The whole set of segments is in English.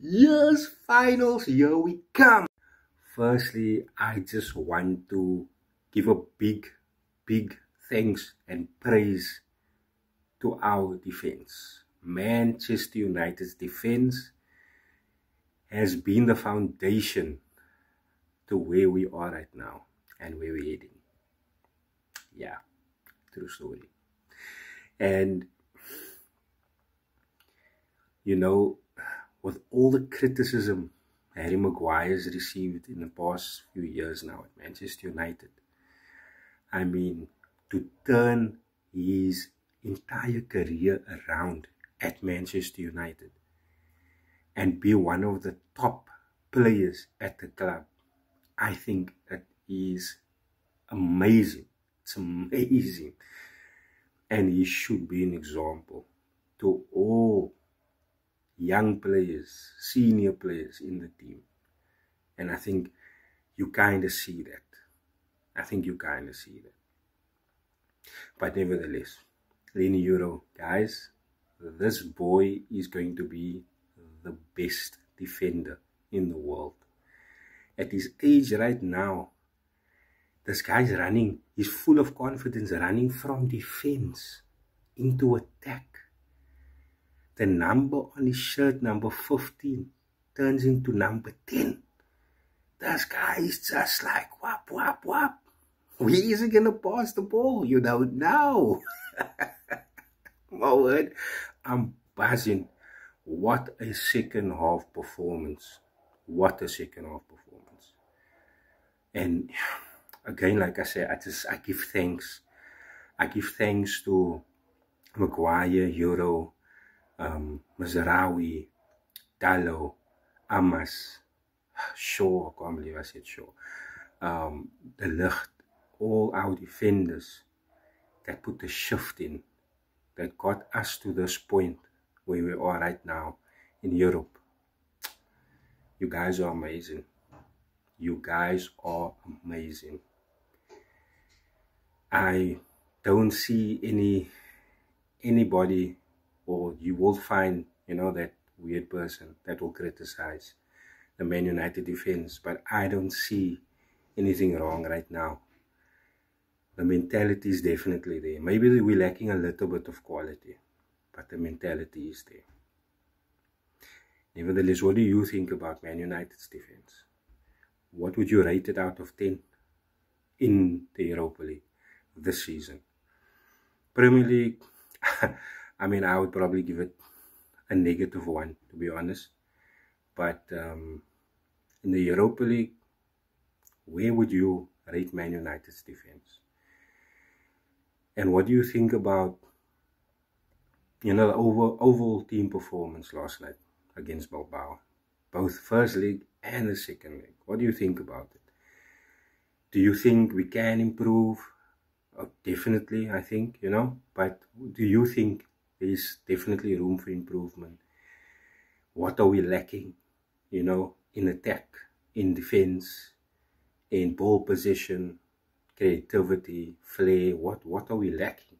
Yes, finals, here we come. Firstly, I just want to give a big thanks and praise to our defense. Manchester United's defense has been the foundation to where we are right now and where we're heading. Yeah, true story. And you know, with all the criticism Harry Maguire has received in the past few years now at Manchester United, I mean, to turn his entire career around at Manchester United and be one of the top players at the club, I think that is amazing. It's amazing. And he should be an example to all young players, senior players in the team. And I think you kind of see that. But nevertheless, Leny Yoro, guys, this boy is going to be the best defender in the world. At his age right now, this guy's running, he's full of confidence, running from defense into attack. The number on his shirt, number 15, turns into number 10. This guy is just like, whap, whap, whap. Where is he going to pass the ball? You don't know. My word, I'm buzzing. What a second half performance. What a second half performance. And again, like I said, I give thanks. I give thanks to Maguire, Yoro, Mazraoui, Dalot, Amas, Shaw, I can't believe I said Shaw, De Ligt, all our defenders that put the shift in, that got us to this point where we are right now in Europe. You guys are amazing. You guys are amazing. I don't see anybody, or you will find, that weird person that will criticize the Man United defense, but I don't see anything wrong right now. The mentality is definitely there. Maybe we're lacking a little bit of quality, but the mentality is there. Nevertheless, what do you think about Man United's defense? What would you rate it out of 10 in the Europa League this season? Premier League, I mean, I would probably give it a -1, to be honest. But in the Europa League, where would you rate Man United's defense? And what do you think about, the overall team performance last night against Bilbao? Both first leg and the second leg. What do you think about it? Do you think we can improve? Oh, definitely, I think, But do you think there's definitely room for improvement? What are we lacking, in attack, in defense, in ball position, creativity, flair? What are we lacking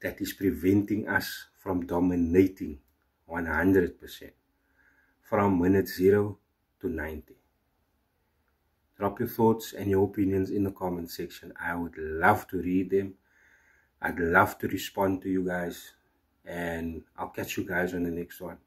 that is preventing us from dominating 100% from minute 0 to 90? Drop your thoughts and your opinions in the comment section. I would love to read them. I'd love to respond to you guys. And I'll catch you guys on the next one.